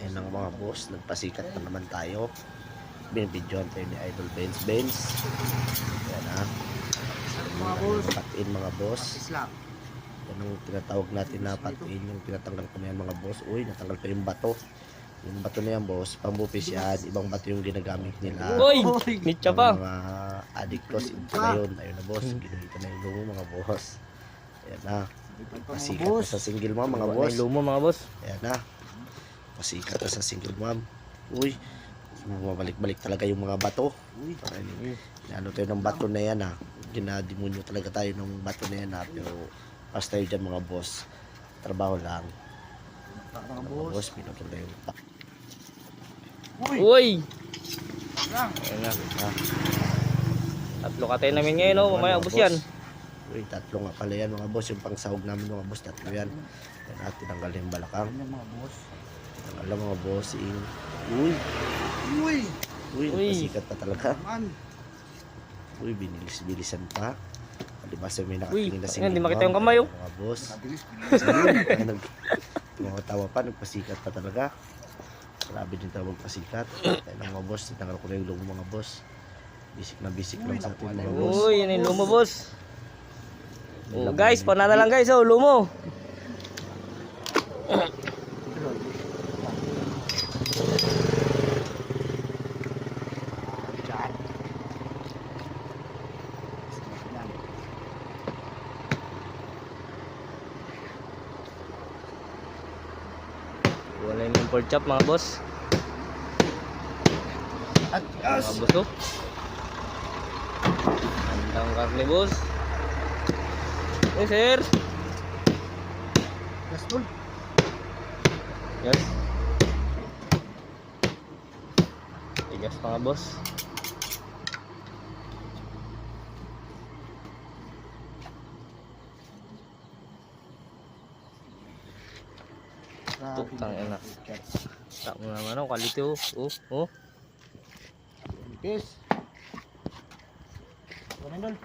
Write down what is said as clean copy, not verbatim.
Ayan ang mga boss, nagpasikat na naman tayo. Binibidyoan tayo ni Idol Benz. Ayan ha. Mga boss, Patin mga boss. Islam. Yan ang tinatawag natin na patin. Yung tinatanggal ko na yan mga boss. Uy, natanggal pa yung bato. Yung bato na yan boss, pambupis yan. Ibang bato yung ginagamit nila. Uy! Mitya pa! Mga addictos. Ito na yun. Ayun na boss. Ginuhito na yung lumo mga boss. Ayan na. Pasikat na sa single mom mga boss. May lumo mga boss. Ayan na. Pasikat na sa single mom. Uy, mabalik-balik talaga yung mga bato. Uy, Ano tayo ng bato na yan ha. Ginademonyo talaga tayo ng bato na yan ha. Pero pas tayo dyan mga boss. Trabaho lang. mga Mga boss. boss, pinutol na yung pak. Uy! Lang. Ayan na. Ha? Tatlo katay namin ngayon, oh. Mamaya ubos yan. Uy, tatlo nga pala yan mga boss. Yung pangsahog namin mga boss, tatlo yan. Yan natin tinanggal yung balakang. Ano mga boss? Tinanggal lang mga bossing. Uy, Uy, uy, Uy. napasikat pa talaga. man. Uy, binilis-bilisan pa. Palibasa may Uy, nakatingin na ayan, single di makita mom. yung kamay, oh. Mga boss. Kabilis. Tumatawa pa, nagpasikat pa talaga. Grabe din talaga magpasikat. Kaya ng mga boss, tinanggal ko na yung lumo mga boss. Bisik na bisik lang sa atin mga boss. Uy, yan yung lumo boss. Oh, guys, panada lang guys, oh, lumo. Diyan. Wala yung pork chop mga boss. At Mga boss, oh. Andang karne boss. Hey sir. Gastol. Yes. Tigas mga boss. Tutang ina. Tak mo naman ako, kalito. Oh. Peace. Ganun.